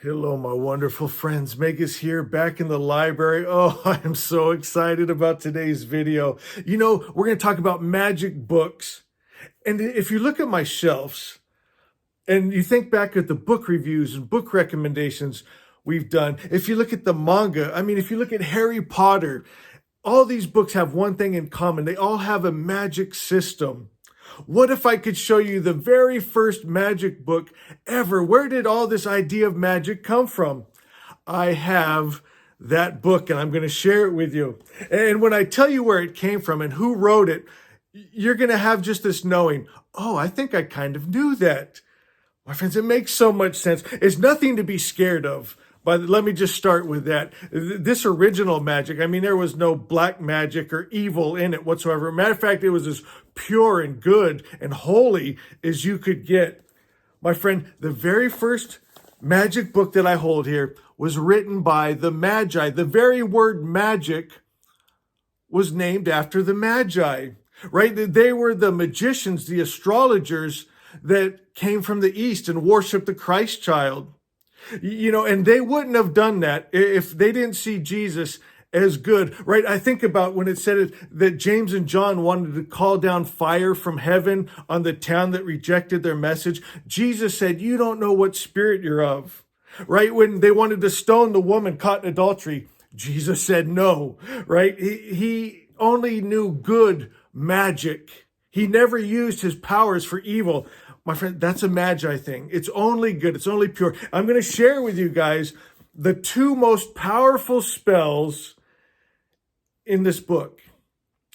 Hello, my wonderful friends. Mega's here back in the library. Oh, I am so excited about today's video. We're going to talk about magic books. And if you look at my shelves and you think back at the book reviews and book recommendations we've done, if you look at the manga, if you look at Harry Potter, all these books have one thing in common. They all have a magic system. What if I could show you the very first magic book ever? Where did all this idea of magic come from? I have that book and I'm going to share it with you. And when I tell you where it came from and who wrote it, you're going to have just this knowing, oh, I think I kind of knew that. My friends, it makes so much sense. It's nothing to be scared of. But let me just start with that. This original magic, there was no black magic or evil in it whatsoever. Matter of fact, it was as pure and good and holy as you could get. My friend, the very first magic book that I hold here was written by the Magi. The very word magic was named after the Magi, right? They were the magicians, the astrologers that came from the East and worshiped the Christ child. And they wouldn't have done that if they didn't see Jesus as good, right? I think about when it said that James and John wanted to call down fire from heaven on the town that rejected their message. Jesus said, you don't know what spirit you're of, right? When they wanted to stone the woman caught in adultery, Jesus said no, right? He only knew good magic. He never used his powers for evil. My friend, that's a Magi thing. It's only good. It's only pure. I'm going to share with you guys the two most powerful spells in this book.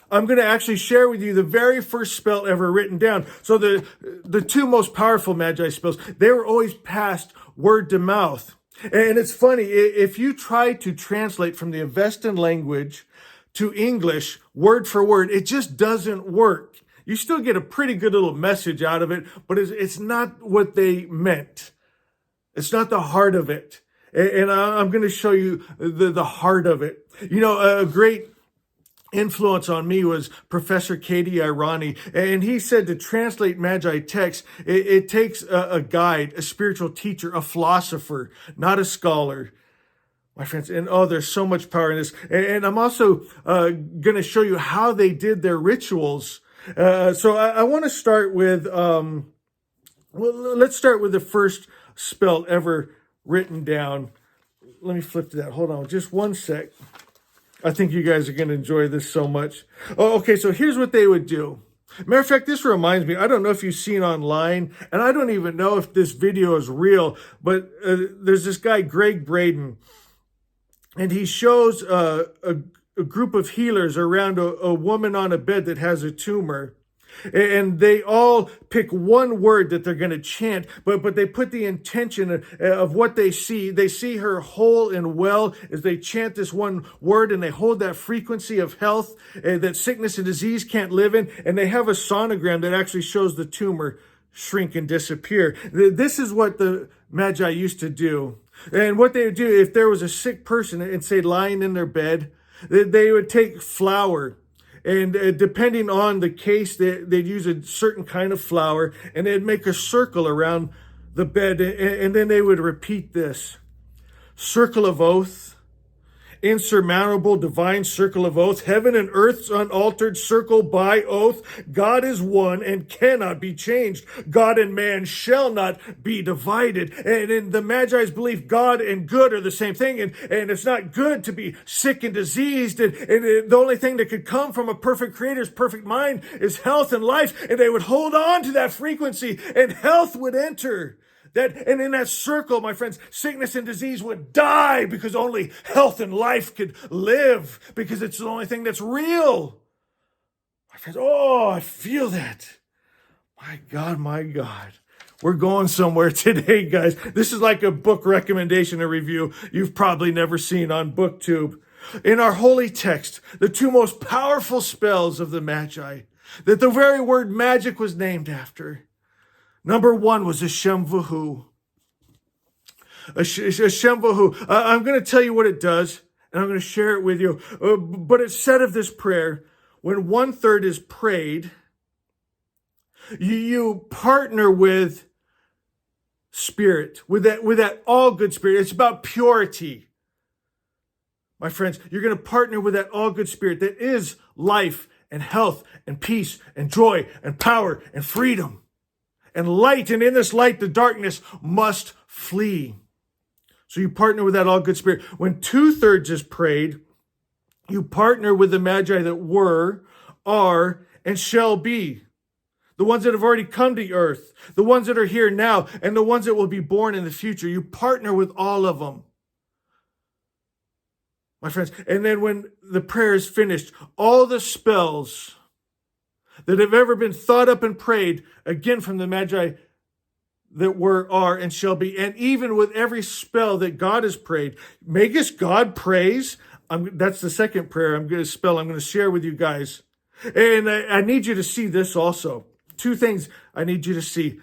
I'm going to actually share with you the very first spell ever written down. So the two most powerful Magi spells, they were always passed word to mouth. And it's funny, if you try to translate from the Avestan language to English word for word, it just doesn't work. You still get a pretty good little message out of it, but it's not what they meant. It's not the heart of it. And I'm going to show you the heart of it. A great influence on me was Professor Katie Irani. And he said to translate Magi text, it takes a guide, a spiritual teacher, a philosopher, not a scholar. My friends, and there's so much power in this. And I'm also going to show you how they did their rituals. So I want to start with, let's start with the first spell ever written down. Let me flip to that. Hold on just one sec. I think you guys are going to enjoy this so much. Oh, okay, so here's what they would do. Matter of fact, this reminds me, I don't know if you've seen online, and I don't even know if this video is real, but there's this guy, Greg Braden, and he shows a group of healers around a woman on a bed that has a tumor. And they all pick one word that they're going to chant, but they put the intention of what they see. They see her whole and well as they chant this one word, and they hold that frequency of health that sickness and disease can't live in. And they have a sonogram that actually shows the tumor shrink and disappear. This is what the Magi used to do. And what they would do if there was a sick person and say lying in their bed, they would take flour, and depending on the case, they'd use a certain kind of flour, and they'd make a circle around the bed, and then they would repeat this. Circle of oath, insurmountable divine circle of oath, heaven and earth's unaltered circle by oath. God is one and cannot be changed. God and man shall not be divided. And in the Magi's belief, God and good are the same thing. And it's not good to be sick and diseased. And the only thing that could come from a perfect creator's perfect mind is health and life. And they would hold on to that frequency, and health would enter. And in that circle, my friends, sickness and disease would die because only health and life could live, because it's the only thing that's real. My friends, I feel that. My God, my God. We're going somewhere today, guys. This is like a book recommendation or review you've probably never seen on BookTube. In our holy text, the two most powerful spells of the Magi, that the very word magic was named after. Number one was a Shemvahu. A Shemvahu. I'm going to tell you what it does, and I'm going to share it with you. But it's said of this prayer, when 1/3 is prayed, you partner with spirit, with that all good spirit. It's about purity. My friends, you're going to partner with that all good spirit that is life and health and peace and joy and power and freedom and light. And in this light, the darkness must flee. So you partner with that all good spirit. When 2/3 is prayed, you partner with the Magi that were, are, and shall be. The ones that have already come to earth, the ones that are here now, and the ones that will be born in the future. You partner with all of them, my friends. And then when the prayer is finished, all the spells that have ever been thought up and prayed, again from the Magi that were, are, and shall be, and even with every spell that God has prayed, makest God praise. That's the second prayer I'm going to share with you guys. And I need you to see this also. Two things I need you to see.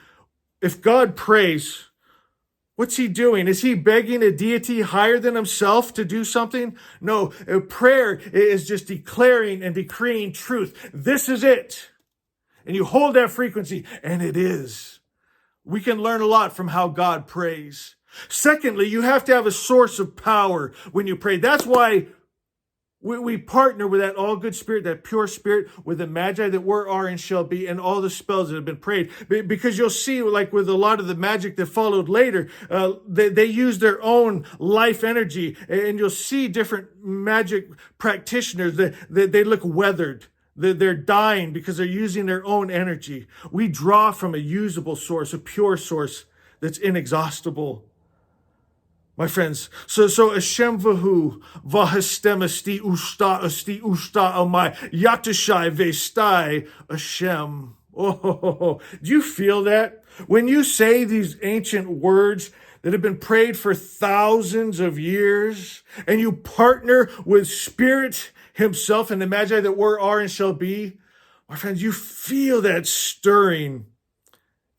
If God prays, what's he doing? Is he begging a deity higher than himself to do something? No, prayer is just declaring and decreeing truth. This is it. And you hold that frequency, and it is. We can learn a lot from how God prays. Secondly, you have to have a source of power when you pray. That's why we partner with that all good spirit, that pure spirit, with the Magi that were, are, and shall be, and all the spells that have been prayed. Because you'll see, like with a lot of the magic that followed later, they use their own life energy. And you'll see different magic practitioners that they look weathered. They're dying because they're using their own energy. We draw from a usable source, a pure source that's inexhaustible. My friends, so Hashem vahu vahastem asti usta amai yatashai vestai Hashem. Oh, do you feel that? When you say these ancient words that have been prayed for thousands of years, and you partner with Spirit himself and the Magi that were, are, and shall be, my friends, you feel that stirring.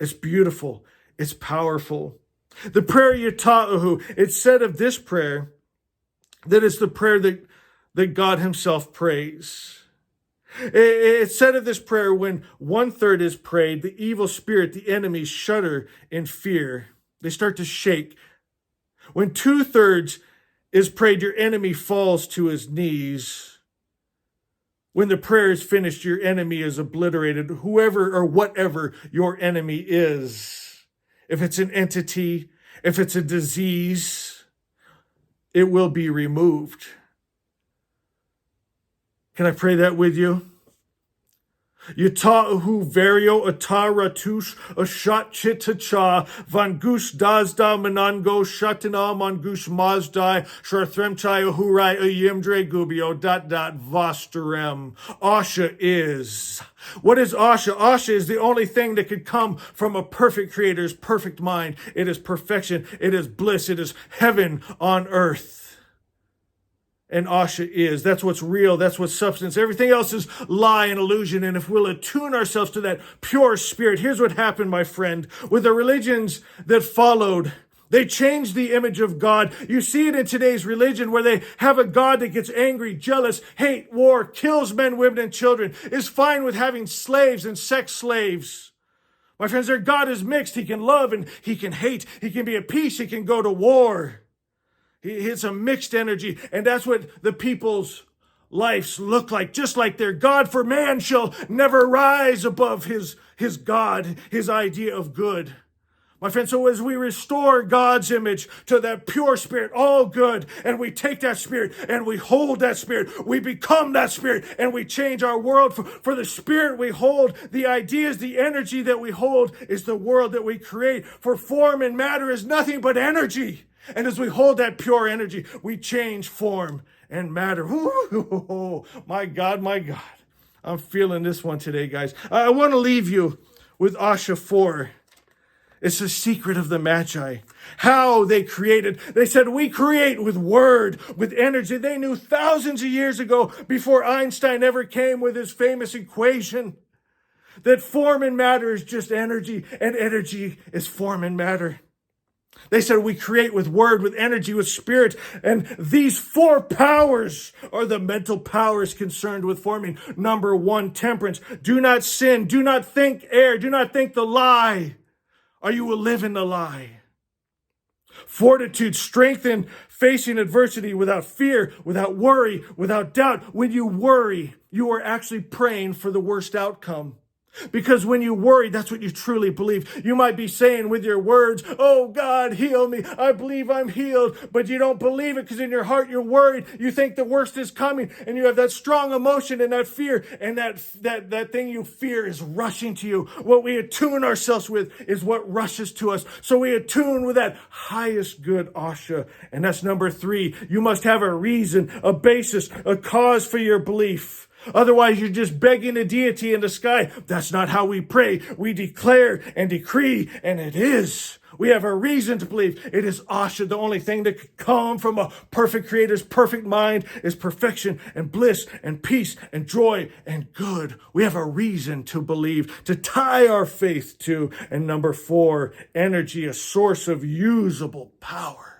It's beautiful. It's powerful. The prayer Yata'ahu, it's said of this prayer that it's the prayer that God himself prays. It's said of this prayer when 1/3 is prayed, the evil spirit, the enemies shudder in fear. They start to shake. When 2/3 is prayed, your enemy falls to his knees. When the prayer is finished, your enemy is obliterated, whoever or whatever your enemy is. If it's an entity, if it's a disease, it will be removed. Can I pray that with you? Yata'ahu vario ataratush ashat chitacha vangush dazda manango shatana mangush mazdai sharthremchai ahurai ayimdre gubio ... vastarem. Asha is. What is Asha? Asha is the only thing that could come from a perfect creator's perfect mind. It is perfection. It is bliss. It is heaven on earth. And Asha is. That's what's real. That's what's substance. Everything else is lie and illusion. And if we'll attune ourselves to that pure spirit, here's what happened, my friend. With the religions that followed, they changed the image of God. You see it in today's religion where they have a God that gets angry, jealous, hate, war, kills men, women, and children, is fine with having slaves and sex slaves. My friends, their God is mixed. He can love and he can hate. He can be at peace. He can go to war. It's a mixed energy, and that's what the people's lives look like, just like their God. For man shall never rise above his God, his idea of good. My friend, so as we restore God's image to that pure spirit, all good, and we take that spirit and we hold that spirit, we become that spirit, and we change our world. For the spirit we hold, the ideas, the energy that we hold is the world that we create. For form and matter is nothing but energy. And as we hold that pure energy, we change form and matter. Ooh, my God, my God. I'm feeling this one today, guys. I want to leave you with Asha 4. It's the secret of the Magi. How they created. They said, we create with word, with energy. They knew thousands of years ago, before Einstein ever came with his famous equation, that form and matter is just energy, and energy is form and matter. They said we create with word, with energy, with spirit. And these 4 powers are the mental powers concerned with forming. Number 1, temperance. Do not sin. Do not think err. Do not think the lie, or you will live in the lie. Fortitude, strength in facing adversity without fear, without worry, without doubt. When you worry, you are actually praying for the worst outcome. Because when you worry, that's what you truly believe. You might be saying with your words, oh God, heal me. I believe I'm healed. But you don't believe it because in your heart you're worried. You think the worst is coming and you have that strong emotion and that fear. And that thing you fear is rushing to you. What we attune ourselves with is what rushes to us. So we attune with that highest good, Asha. And that's number 3. You must have a reason, a basis, a cause for your belief. Otherwise, you're just begging a deity in the sky. That's not how we pray. We declare and decree, and it is. We have a reason to believe. It is Asha. The only thing that could come from a perfect creator's perfect mind is perfection and bliss and peace and joy and good. We have a reason to believe, to tie our faith to. And number 4, energy, a source of usable power.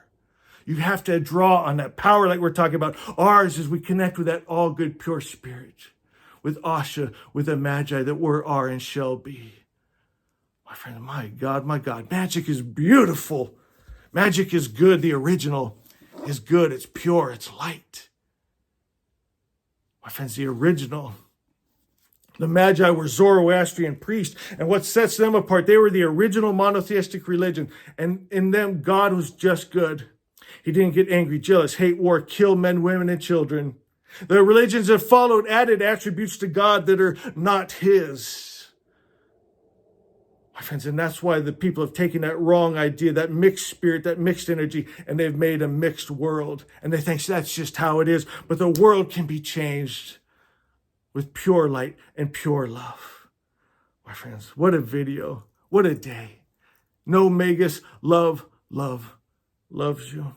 You have to draw on that power like we're talking about. Ours is we connect with that all good, pure spirit. With Asha, with the Magi that were, are, and shall be. My friend, my God, magic is beautiful. Magic is good. The original is good. It's pure. It's light. My friends, the original. The Magi were Zoroastrian priests, and what sets them apart, they were the original monotheistic religion, and in them, God was just good. He didn't get angry, jealous, hate, war, kill men, women, and children. The religions that followed added attributes to God that are not his. My friends, and that's why the people have taken that wrong idea, that mixed spirit, that mixed energy, and they've made a mixed world. And they think that's just how it is. But the world can be changed with pure light and pure love. My friends, what a video. What a day. No Magus, love loves you.